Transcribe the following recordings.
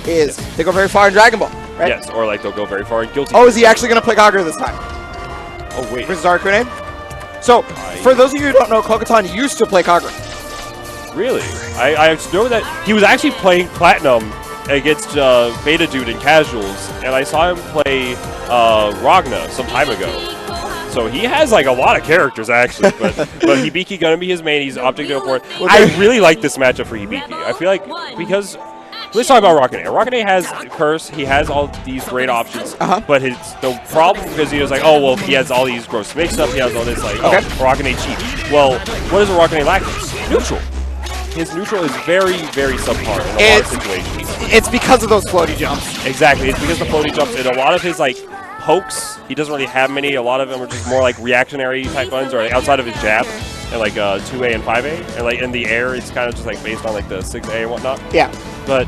is they go very far in Dragon Ball, right? Yes, or like they'll go very far in Guilty. Oh, is he actually going to play Kagura this time? Oh, wait. Versus Arcune? So, for those of you who don't know, Kogutan used to play Kagura. Really? I know that he was actually playing Platinum against Beta Dude in Casuals, and I saw him play Ragna some time ago. So he has like a lot of characters actually, but Hibiki gonna be his main. He's opting to go for it. I really like this matchup for Hibiki. I feel like because let's talk about Rockene. Rockene has Curse. He has all these great options, but the problem because he was like, oh well, he has all these gross mix-up. He has all this like, oh, Rockene cheap. Well, what does a Rockene lack? Neutral. His neutral is very, very subpar in a lot of situations. It's because of those floaty jumps. Exactly. It's because of the floaty jumps and a lot of his like pokes. He doesn't really have many. A lot of them are just more like reactionary type ones, or like outside of his jab, and like 2A and 5A, and like in the air, it's kind of just like based on like the 6A and whatnot. Yeah. But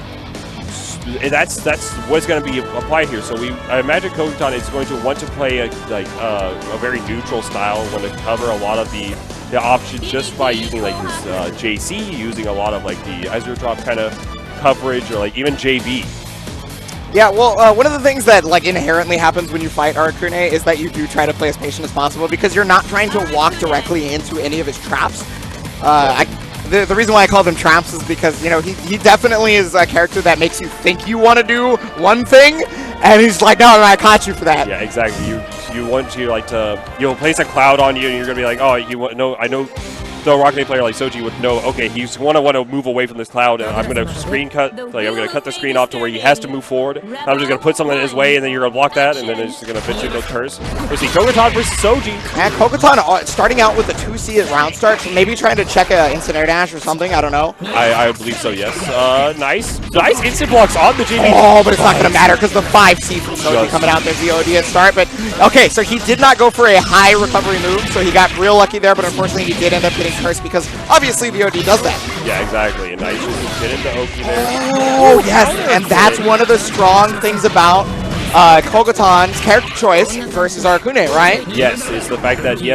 that's what's going to be applied here. So I imagine Kogutan is going to want to play a very neutral style, want to cover a lot of the options just by using like this JC, using a lot of like the Azure drop kind of coverage, or like even JB. Yeah, well, one of the things that like inherently happens when you fight Arcune is that you do try to play as patient as possible because you're not trying to walk directly into any of his traps. The reason why I call them traps is because, you know, he definitely is a character that makes you think you want to do one thing, and he's like, no, I caught you for that. Yeah, exactly. You want to like you'll place a cloud on you, and you're gonna be like, oh, I know. The Rockene player like Sochi would know, okay, he's want to move away from this cloud, and I'm going to screen cut, like I'm going to cut the screen off to where he has to move forward. I'm just going to put something in his way, and then you're going to block that, and then it's just going to fit you those curves. We see Kogutan versus Soji. And Kogutan starting out with a 2C at round start, so maybe trying to check a instant air dash or something, I don't know. I believe so, yes. Nice instant blocks on the JB. Oh, but it's not going to matter because the 5C from Soji coming out there, the OD at start. But okay, so he did not go for a high recovery move, so he got real lucky there, but unfortunately he did end up getting cursed because obviously the OD does that. Yeah, exactly. And nice just get into Oki there. Oh, yes, and that's one of the strong things about Kogutan's character choice versus Arcune, right? Yes, it's the fact that we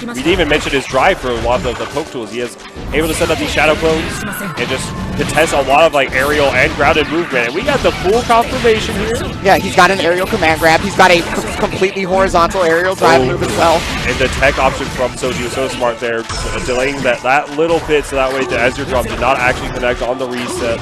didn't even mention his drive for a lot of the poke tools. He is able to set up these shadow clones and just contest a lot of like aerial and grounded movement. And we got the full confirmation here. Yeah, he's got an aerial command grab. He's got a completely horizontal aerial drive move as well. And the tech option from Soji was so smart there, just delaying that little bit so that way the Azure drop did not actually connect on the reset.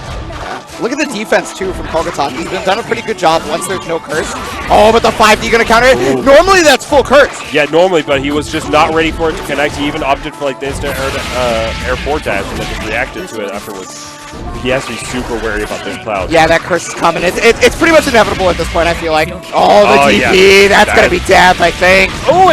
Look at the defense, too, from Kogutan. He's done a pretty good job once there's no curse. Oh, but the 5D going to counter it? Ooh. Normally, that's full curse. Yeah, normally, but he was just not ready for it to connect. He even opted for like the instant air forward dash and then just reacted to it afterwards. He has to be super wary about this cloud. Yeah, that curse is coming. It's pretty much inevitable at this point, I feel like. Oh, the DP. Yeah. That's going to be death, I think. Oh,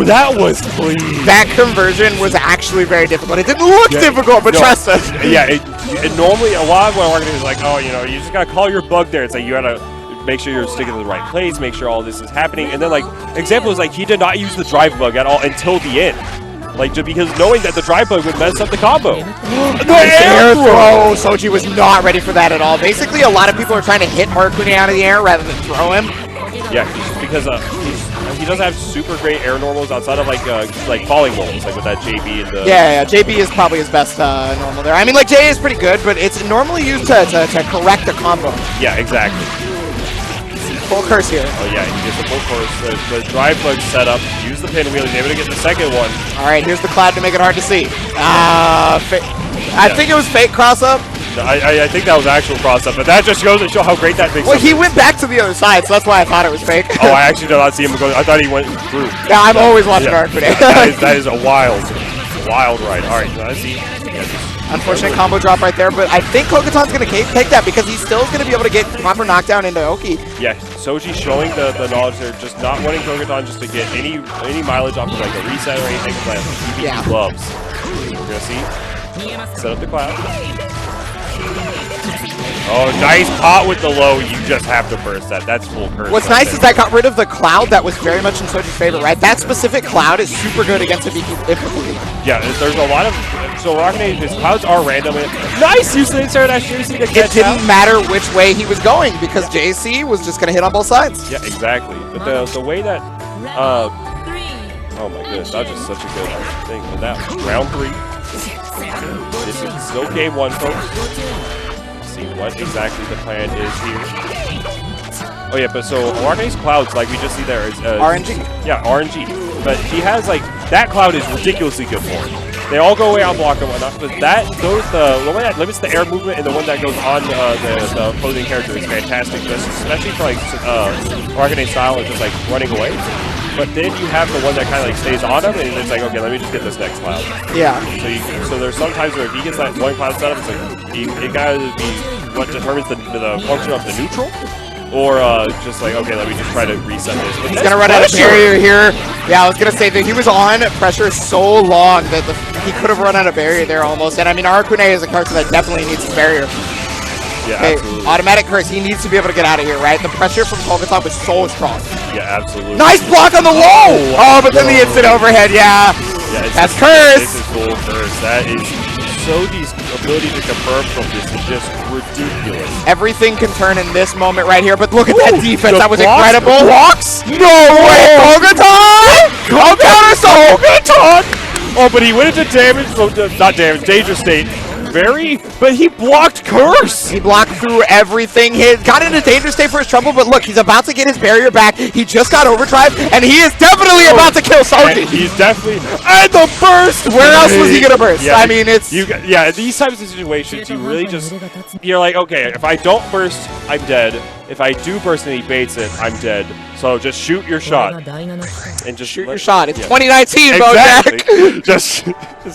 that was clean. That conversion was actually very difficult. It didn't look difficult, but trust us. Yeah, it normally, a lot of what marketing is like, oh, you know, you just got to call your bug there. It's like you got to make sure you're sticking to the right place, make sure all this is happening. And then, like, example is like he did not use the drive bug at all until the end. Like, just because knowing that the drive bug would mess up the combo. The air throw! Soji was not ready for that at all. Basically, a lot of people are trying to hit Arcune out of the air rather than throw him. Yeah, just because he doesn't have super great air normals outside of like falling rolls, like with that JB and the... Yeah, JB is probably his best normal there. I mean, like, J is pretty good, but it's normally used to correct a combo. Yeah, exactly. Full curse here. Oh yeah, he gets the full curse. The drive bug set up. Use the pinwheel. He's able to get the second one. All right, here's the cloud to make it hard to see. I think it was fake cross up. No, I think that was actual cross up, but that just goes to show how great that makes. Well, he went back to the other side, so that's why I thought it was fake. Oh, I actually did not see him go. I thought he went through. Yeah, I'm always watching Arcune. That is a wild ride. All right, I see. Unfortunate combo drop right there, but I think Kogutan's going to take that because he still is going to be able to get proper knockdown into Oki. Yeah, Soji showing the knowledge there, just not wanting Kogutan just to get any mileage off of like a reset or anything, because he loves. We're going to see. Set up the cloud. Oh, nice pot with the low. You just have to burst that. That's full curse. What's nice is that got rid of the cloud that was very much in Soji's favor, right? That specific cloud is super good against Hibiki. Yeah, there's a lot of... So Rockene, his clouds are random. Nice use of the insert dash JC to catch It didn't matter which way he was going because JC was just going to hit on both sides. Yeah, exactly. But the way that... oh my goodness, that was just such a good thing. But that round 3. This is still game 1, folks. see what exactly the plan is here. Oh yeah, but so Arane's clouds, like we just see there, is RNG. Yeah, RNG. But he has like that cloud is ridiculously good for him. They all go away on block and whatnot, but the one that limits the air movement and the one that goes on the opposing character is fantastic, just especially for like Arcane style of just like running away. But then you have the one that kind of like stays on him, and it's like, okay, let me just get this next cloud. Yeah. So there's some times where if he gets that one cloud set up, it's like it gotta be what determines the function of the neutral. Or just like, okay, let me just try to reset this. But he's going to run out of barrier here. Yeah, I was going to say that he was on pressure so long that he could have run out of barrier there almost. And I mean, Arcane is a character that definitely needs some barrier. Yeah, okay, absolutely. Automatic curse. He needs to be able to get out of here, right? The pressure from Kogutan was so strong. Yeah, absolutely. Nice block on the low! Oh, but then the instant overhead, yeah. That's curse! This is full curse. That is SOUJI's ability to confirm from this is just ridiculous. Everything can turn in this moment right here, but look at that defense. That was incredible. Blocks? No way! Kogutan! Come counter Kogutan! Oh, but he went into damage, not damage, danger state. But he blocked curse! He blocked through everything. He got into danger state for his trouble, but look, he's about to get his barrier back. He just got overdrive, and he is definitely about to kill SOUJI. He's definitely... And the burst! Where else was he going to burst? Yeah, I mean, it's... Yeah, these types of situations, you really just... You're like, okay, if I don't burst, I'm dead. If I do burst and he baits it, I'm dead. So just shoot your shot. And just shoot your shot. It's 2019, exactly. Just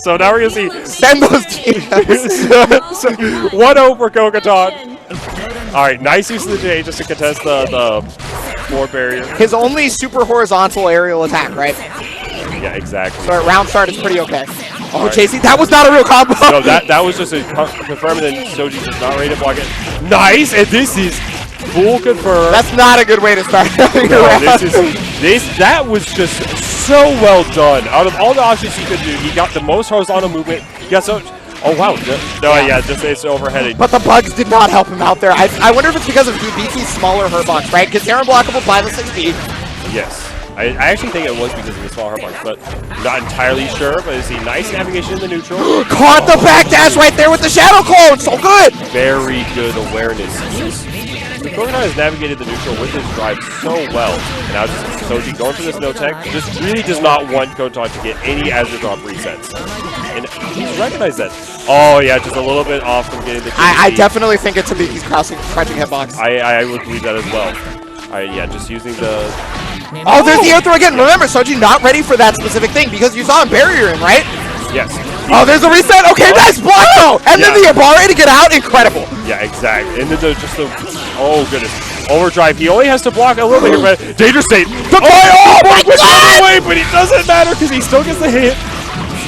so now we're gonna see send those teams. so 1-0 for Kogutan. All right, nice use of the J just to contest the floor barrier. His only super horizontal aerial attack, right? Yeah, exactly. So at round start, it's pretty okay. Oh, right. JC, that was not a real combo. No, that was just a confirming that SOUJI is not ready to block it. Nice, and this is full confirm. That's not a good way to start. No, that was just so well done. Out of all the options he could do, he got the most horizontal movement. He got so. Oh wow! No, yeah, just it's overheading. But the bugs did not help him out there. I wonder if it's because of BT's smaller hurtbox, right? Because they're unblockable by the 6 speed. Yes. I actually think it was because of the small hurtbox, but I'm not entirely sure. But it's a nice navigation in the neutral. Caught the backdash right there with the shadow clone. So good. Very good awareness. Kogutan has navigated the neutral with his drive so well. And now just SOUJI going for this no-tech. Just really does not want Kogutan to get any Azure drop resets. And he's recognized that. Oh yeah, just a little bit off from getting the I definitely think it's Tabiki's crouching hitbox. I would believe that as well. Yeah, just using the... Oh, there's the air throw again. Remember, SOUJI not ready for that specific thing because you saw him barrier him, right? Yes. Oh, there's a reset. Okay, nice block though. And then the Abare to get out. Incredible. Yeah, exactly. And then oh goodness, overdrive. He only has to block a little bit here, but danger state. Oh my God! Away, but it doesn't matter because he still gets the hit.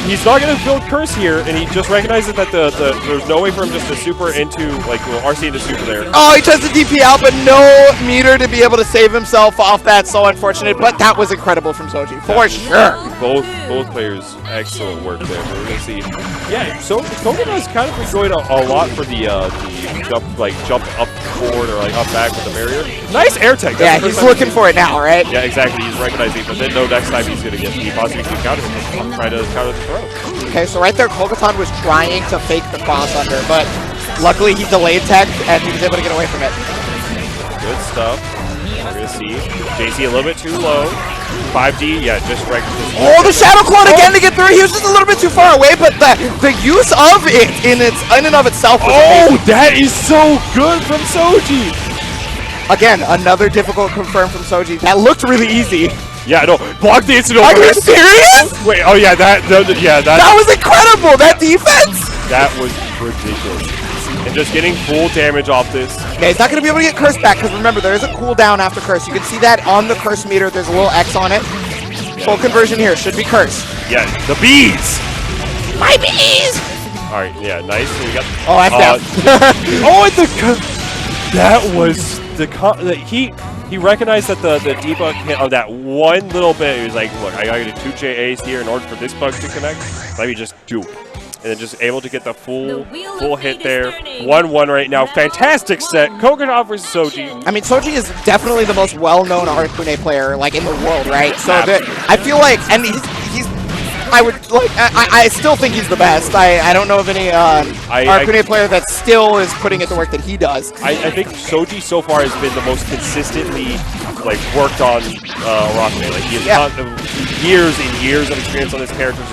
He's not going to build curse here, and he just recognizes that there's no way for him just to super into, like, RC into super there. Oh, he tries to DP out, but no meter to be able to save himself off that. So unfortunate, but that was incredible from SOUJI, for sure. Both players, excellent work there. We're going to see. Yeah, so Kogutan has kind of been going a lot for the jump up forward or like up back with the barrier. Nice air tech. Yeah, he's looking for it now, right? Yeah, exactly. He's recognizing, but then no, next time he's going to get the possibly counter try to counter the throw. Okay, so right there, Kogutan was trying to fake the cross under, but luckily he delayed tech and he was able to get away from it. Good stuff. We're going to see JC a little bit too low. 5D, yeah, just right. Oh, the shadow clone again to get through. He was just a little bit too far away, but the use of it in and of itself was amazing. That is so good from SOUJI. Again, another difficult confirm from SOUJI. That looked really easy. Yeah, no, block the instant over. Are you serious? Wait, oh yeah, that was incredible. That defense. That was ridiculous. And just getting full damage off this. Yeah, he's not going to be able to get curse back because remember, there is a cooldown after curse. You can see that on the curse meter. There's a little X on it. Yeah. Full conversion here. Should be curse. Yeah, the bees. My bees. All right, yeah, nice. So we got. Oh, that's down. Oh, and that was he recognized that the debug hit of that one little bit. He was like, look, I gotta get 2 JAs here in order for this bug to connect. Let me just do it. And then just able to get the full hit there. 1-1 right now. Fantastic set. Kogutan versus SOUJI. I mean, SOUJI is definitely the most well-known Arcane player, like, in the world, right? So I feel like, and he's I would like. I still think he's the best. I don't know of any Arcane player that still is putting in the work that he does. I think SOUJI so far has been the most consistently like worked on Arcane. Like he has years and years of experience on this character.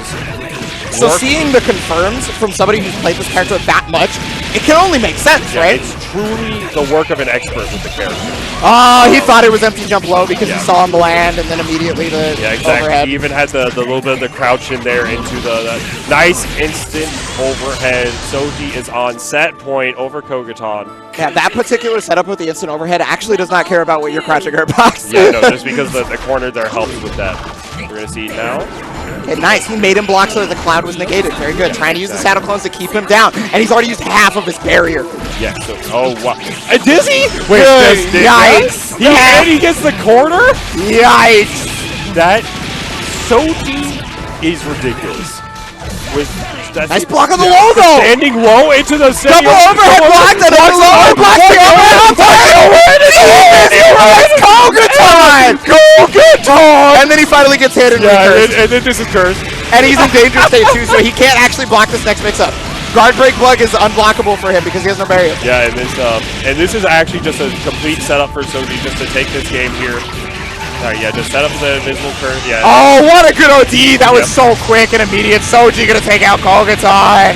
So seeing the confirms from somebody who's played this character that much, it can only make sense, right? It's truly the work of an expert with the character. Oh, he thought it was empty jump low because he saw him land and then immediately the overhead. He even had the little bit of the crouch in there into the nice instant overhead. SOUJI is on set point over Kogutan. Yeah, that particular setup with the instant overhead actually does not care about what you're crouching or box. Yeah, no, just because the corner there helps with that. We're going to see it now. Okay, nice. He made him block so that the cloud was negated. Very good. Trying to use the saddle clones to keep him down. And he's already used half of his barrier. Yeah, so, oh, wow. And Dizzy? Wait, yikes. And he gets the corner? Yikes. That SOUJI is ridiculous. With nice block on the low, though. Standing low into the center. Double overhead block, and then low block. Kogutan! Kogutan! And then he finally gets hit and and then this occurs. And he's in danger state too, so he can't actually block this next mix-up. Guard break plug is unblockable for him because he has no barrier. Yeah, and this is actually just a complete setup for SOUJI just to take this game here. Yeah, just set up the invisible curve. Yeah. Oh, what a good OD! That was so quick and immediate. SOUJI gonna take out Kogutan.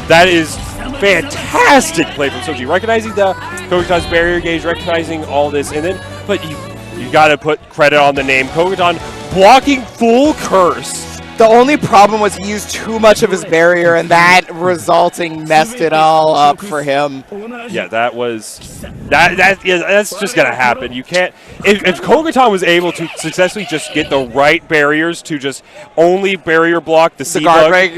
That is fantastic play from SOUJI. Recognizing the Kogutan's barrier gauge, recognizing all this, and then, but you gotta put credit on the name. Kogutan blocking full curse. The only problem was he used too much of his barrier, and that resulting messed it all up for him. Yeah, that's just gonna happen. You can't. If Kogutan was able to successfully just get the right barriers to just only barrier block the C-Bug,